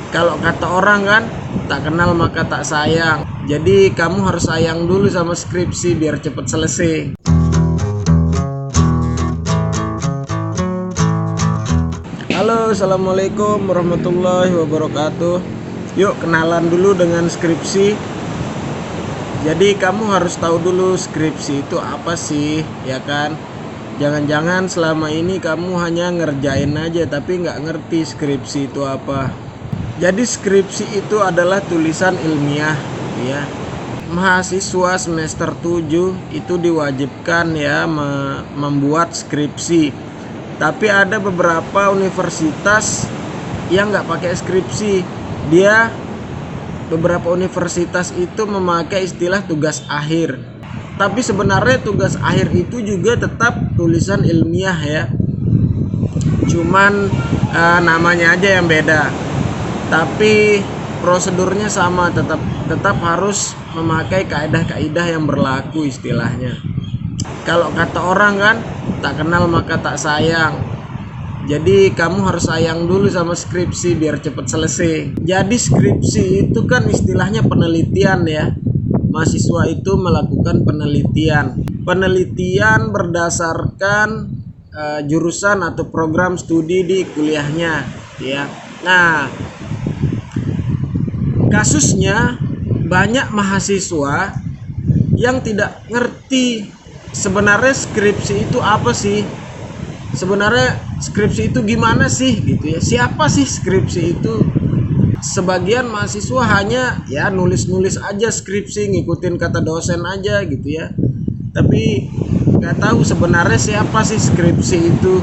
Kalau kata orang kan, tak kenal maka tak sayang. Jadi kamu harus sayang dulu sama skripsi biar cepet selesai. Halo, assalamualaikum warahmatullahi wabarakatuh. Yuk kenalan dulu dengan skripsi. Jadi kamu harus tahu dulu skripsi itu apa sih, ya kan? Jangan-jangan selama ini kamu hanya ngerjain aja tapi nggak ngerti skripsi itu apa. Jadi skripsi itu adalah tulisan ilmiah, ya. Mahasiswa semester 7 itu diwajibkan ya membuat skripsi. Tapi ada beberapa universitas yang nggak pakai skripsi. Beberapa universitas itu memakai istilah tugas akhir. Tapi sebenarnya tugas akhir itu juga tetap tulisan ilmiah ya. Cuman namanya aja yang beda. Tapi prosedurnya sama, tetap harus memakai kaidah-kaidah yang berlaku istilahnya. Kalau kata orang kan, tak kenal maka tak sayang. Jadi kamu harus sayang dulu sama skripsi biar cepet selesai. Jadi skripsi itu kan istilahnya penelitian ya. Mahasiswa itu melakukan penelitian. Penelitian berdasarkan jurusan atau program studi di kuliahnya ya. Nah, kasusnya banyak mahasiswa yang tidak ngerti sebenarnya skripsi itu apa sih. Sebenarnya skripsi itu gimana sih gitu ya. Siapa sih skripsi itu? Sebagian mahasiswa hanya ya nulis-nulis aja skripsi, ngikutin kata dosen aja gitu ya. Tapi nggak tahu sebenarnya siapa sih skripsi itu.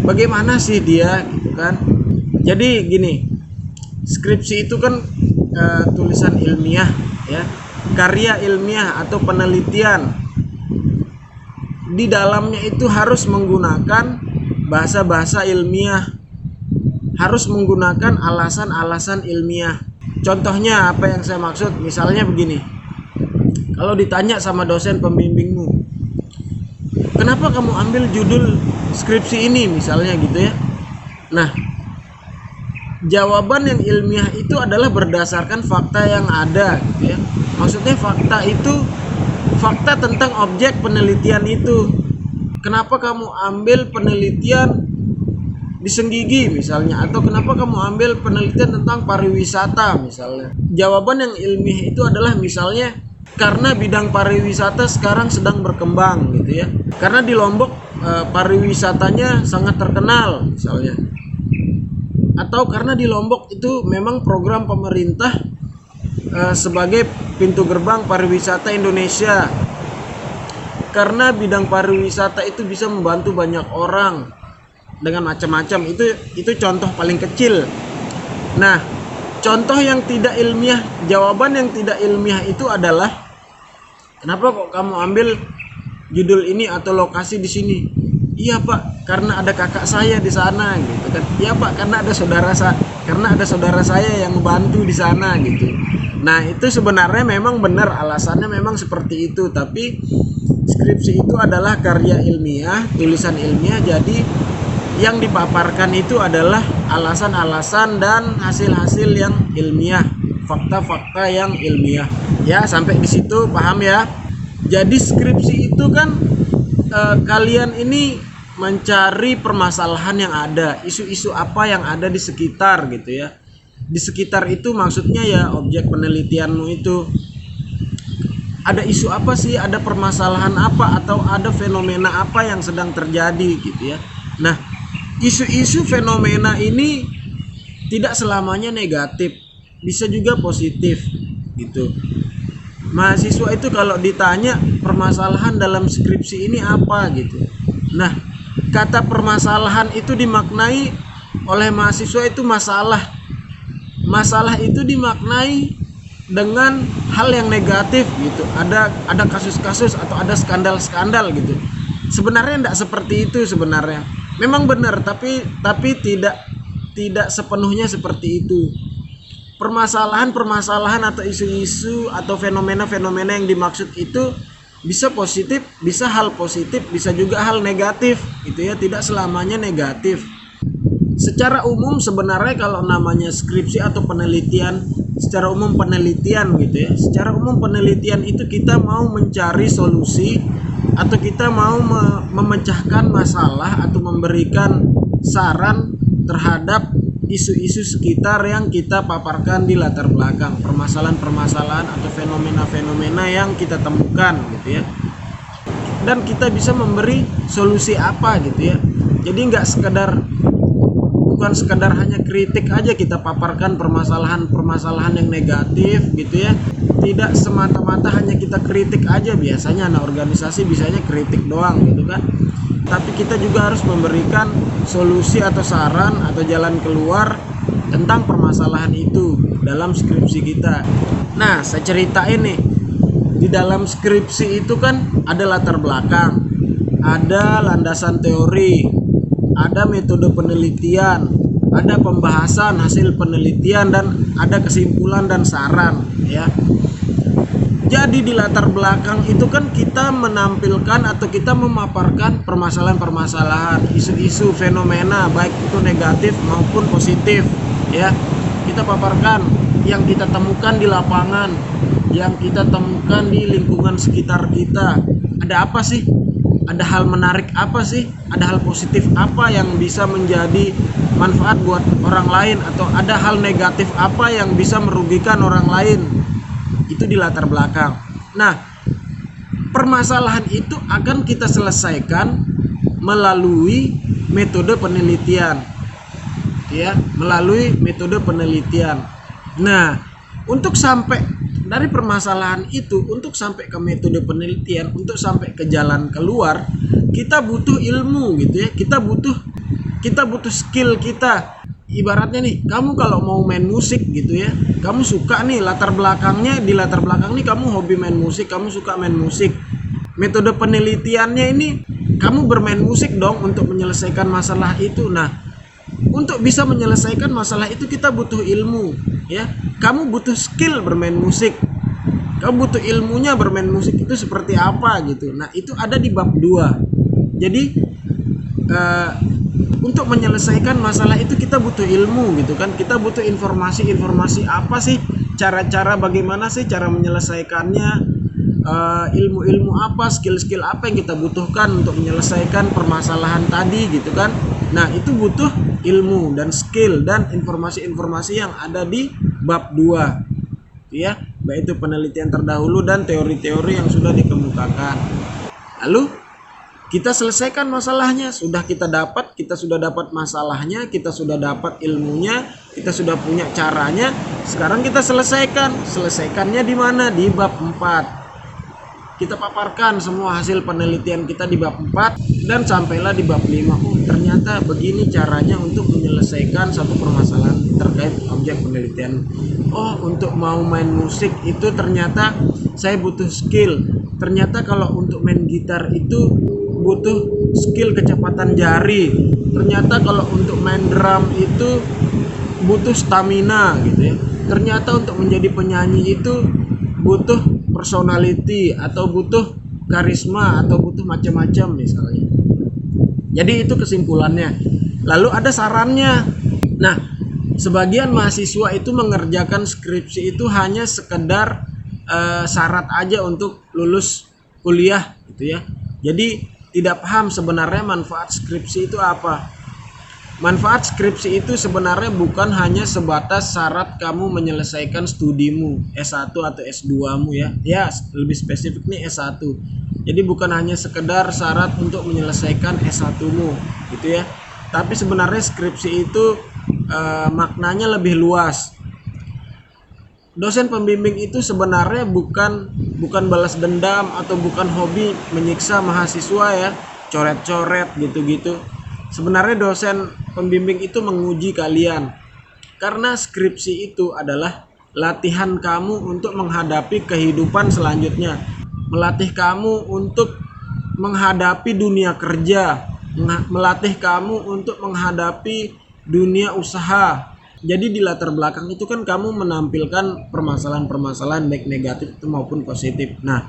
Bagaimana sih dia gitu kan. Jadi gini, skripsi itu kan tulisan ilmiah ya, karya ilmiah atau penelitian. Di dalamnya itu harus menggunakan bahasa-bahasa ilmiah, harus menggunakan alasan-alasan ilmiah. Contohnya apa yang saya maksud? Misalnya begini, kalau ditanya sama dosen pembimbingmu, kenapa kamu ambil judul skripsi ini misalnya gitu ya. Nah, jawaban yang ilmiah itu adalah berdasarkan fakta yang ada gitu ya. Maksudnya fakta itu fakta tentang objek penelitian itu. Kenapa kamu ambil penelitian di Senggigi misalnya, atau kenapa kamu ambil penelitian tentang pariwisata misalnya. Jawaban yang ilmiah itu adalah misalnya karena bidang pariwisata sekarang sedang berkembang gitu ya. Karena di Lombok pariwisatanya sangat terkenal misalnya. Atau karena di Lombok itu memang program pemerintah sebagai pintu gerbang pariwisata Indonesia. Karena bidang pariwisata itu bisa membantu banyak orang dengan macam-macam. Itu contoh paling kecil. Nah, contoh yang tidak ilmiah, jawaban yang tidak ilmiah itu adalah kenapa kok kamu ambil judul ini atau lokasi di sini? Iya Pak, karena ada kakak saya di sana gitu kan. Iya Pak, karena ada saudara saya yang membantu di sana gitu. Nah, itu sebenarnya memang benar, alasannya memang seperti itu, tapi skripsi itu adalah karya ilmiah, tulisan ilmiah. Jadi yang dipaparkan itu adalah alasan-alasan dan hasil-hasil yang ilmiah, fakta-fakta yang ilmiah. Ya, sampai di situ paham ya? Jadi skripsi itu kan kalian ini mencari permasalahan yang ada, isu-isu apa yang ada di sekitar gitu ya. Di sekitar itu maksudnya ya objek penelitianmu itu. Ada isu apa sih, ada permasalahan apa, atau ada fenomena apa yang sedang terjadi gitu ya. Nah, isu-isu fenomena ini tidak selamanya negatif, bisa juga positif gitu. Mahasiswa itu kalau ditanya permasalahan dalam skripsi ini apa gitu. Nah, kata permasalahan itu dimaknai oleh mahasiswa itu masalah. Masalah itu dimaknai dengan hal yang negatif gitu. Ada kasus-kasus atau ada skandal-skandal gitu. Sebenarnya tidak seperti itu sebenarnya. Memang benar, tapi tidak sepenuhnya seperti itu. Permasalahan-permasalahan atau isu-isu atau fenomena-fenomena yang dimaksud itu bisa positif, bisa hal positif, bisa juga hal negatif gitu ya, tidak selamanya negatif. secara umum sebenarnya kalau namanya skripsi atau penelitian, secara umum penelitian gitu ya. Secara umum penelitian itu kita mau mencari solusi atau kita mau memecahkan masalah atau memberikan saran terhadap isu-isu sekitar yang kita paparkan di latar belakang, permasalahan-permasalahan atau fenomena-fenomena yang kita temukan gitu ya. Dan kita bisa memberi solusi apa gitu ya. Jadi bukan sekedar hanya kritik aja kita paparkan permasalahan-permasalahan yang negatif gitu ya. Tidak semata-mata hanya kita kritik aja, biasanya anak organisasi bisanya kritik doang gitu kan. Tapi kita juga harus memberikan solusi atau saran atau jalan keluar tentang permasalahan itu dalam skripsi kita. Nah, saya ceritain nih, di dalam skripsi itu kan ada latar belakang, ada landasan teori, ada metode penelitian, ada pembahasan hasil penelitian, dan ada kesimpulan dan saran ya. Jadi di latar belakang itu kan kita menampilkan atau kita memaparkan permasalahan-permasalahan, isu-isu, fenomena baik itu negatif maupun positif ya. Kita paparkan yang kita temukan di lapangan, yang kita temukan di lingkungan sekitar kita. Ada apa sih? Ada hal menarik apa sih? Ada hal positif apa yang bisa menjadi manfaat buat orang lain, atau ada hal negatif apa yang bisa merugikan orang lain? Itu di latar belakang. Nah, permasalahan itu akan kita selesaikan melalui metode penelitian ya, melalui metode penelitian. Nah, untuk sampai dari permasalahan itu, untuk sampai ke metode penelitian, untuk sampai ke jalan keluar, kita butuh ilmu gitu ya. Kita butuh skill kita. Ibaratnya nih, kamu kalau mau main musik gitu ya, kamu suka nih di latar belakang nih kamu hobi main musik, kamu suka main musik. Metode penelitiannya ini kamu bermain musik dong untuk menyelesaikan masalah itu. Nah, untuk bisa menyelesaikan masalah itu kita butuh ilmu ya. Kamu butuh skill bermain musik, kamu butuh ilmunya bermain musik itu seperti apa gitu. Nah, itu ada di bab 2. Jadi untuk menyelesaikan masalah itu kita butuh ilmu gitu kan. Kita butuh informasi apa sih, cara-cara bagaimana sih cara menyelesaikannya, ilmu-ilmu apa, skill-skill apa yang kita butuhkan untuk menyelesaikan permasalahan tadi gitu kan. Nah, itu butuh ilmu dan skill dan informasi-informasi yang ada di bab 2 ya, baik itu penelitian terdahulu dan teori-teori yang sudah dikemukakan. Lalu kita selesaikan masalahnya, kita sudah dapat masalahnya, kita sudah dapat ilmunya, kita sudah punya caranya. Sekarang kita selesaikannya di mana? Di bab 4. Kita paparkan semua hasil penelitian kita di bab 4 dan sampailah di bab 5. Oh, ternyata begini caranya untuk menyelesaikan satu permasalahan terkait objek penelitian. Oh, untuk mau main musik itu ternyata saya butuh skill. Ternyata kalau untuk main gitar itu butuh skill kecepatan jari. Ternyata kalau untuk main drum itu butuh stamina gitu ya. Ternyata untuk menjadi penyanyi itu butuh personality atau butuh karisma atau butuh macam-macam misalnya. Jadi itu kesimpulannya. Lalu ada sarannya. Nah, sebagian mahasiswa itu mengerjakan skripsi itu hanya sekedar syarat aja untuk lulus kuliah gitu ya. Jadi tidak paham sebenarnya manfaat skripsi itu apa. Manfaat skripsi itu sebenarnya bukan hanya sebatas syarat kamu menyelesaikan studimu S1 atau S2-mu ya. Ya, lebih spesifik nih S1. Jadi bukan hanya sekedar syarat untuk menyelesaikan S1-mu gitu ya. Tapi sebenarnya skripsi itu maknanya lebih luas. Dosen pembimbing itu sebenarnya bukan balas dendam atau bukan hobi menyiksa mahasiswa ya, coret-coret gitu-gitu. Sebenarnya dosen pembimbing itu menguji kalian. Karena skripsi itu adalah latihan kamu untuk menghadapi kehidupan selanjutnya. Melatih kamu untuk menghadapi dunia kerja, melatih kamu untuk menghadapi dunia usaha. Jadi di latar belakang itu kan kamu menampilkan permasalahan-permasalahan baik negatif maupun positif. Nah,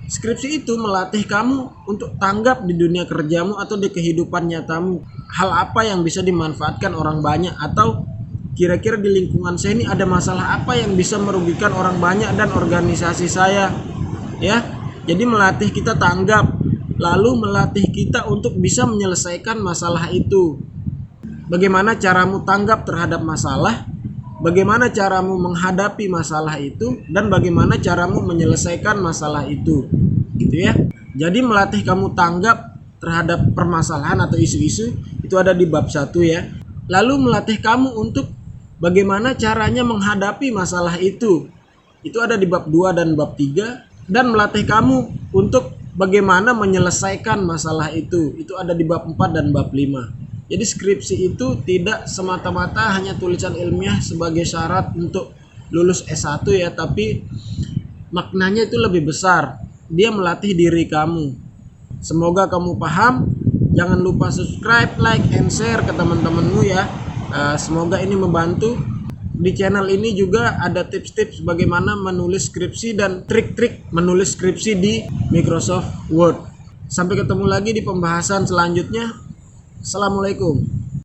skripsi itu melatih kamu untuk tanggap di dunia kerjamu atau di kehidupan nyatamu. hal apa yang bisa dimanfaatkan orang banyak, atau kira-kira di lingkungan saya ini ada masalah apa yang bisa merugikan orang banyak dan organisasi saya, ya. Jadi melatih kita tanggap, lalu melatih kita untuk bisa menyelesaikan masalah itu. Bagaimana caramu tanggap terhadap masalah, bagaimana caramu menghadapi masalah itu, dan bagaimana caramu menyelesaikan masalah itu, gitu ya. Jadi melatih kamu tanggap terhadap permasalahan atau isu-isu itu ada di bab 1 ya. Lalu melatih kamu untuk bagaimana caranya menghadapi masalah itu ada di bab 2 dan bab 3. Dan melatih kamu untuk bagaimana menyelesaikan masalah itu ada di bab 4 dan bab 5. Jadi skripsi itu tidak semata-mata hanya tulisan ilmiah sebagai syarat untuk lulus S1 ya, tapi maknanya itu lebih besar. Dia melatih diri kamu. Semoga kamu paham. Jangan lupa subscribe, like, and share ke teman-temanmu ya. Semoga ini membantu. Di channel ini juga ada tips-tips bagaimana menulis skripsi dan trik-trik menulis skripsi di Microsoft Word. Sampai ketemu lagi di pembahasan selanjutnya. Assalamualaikum.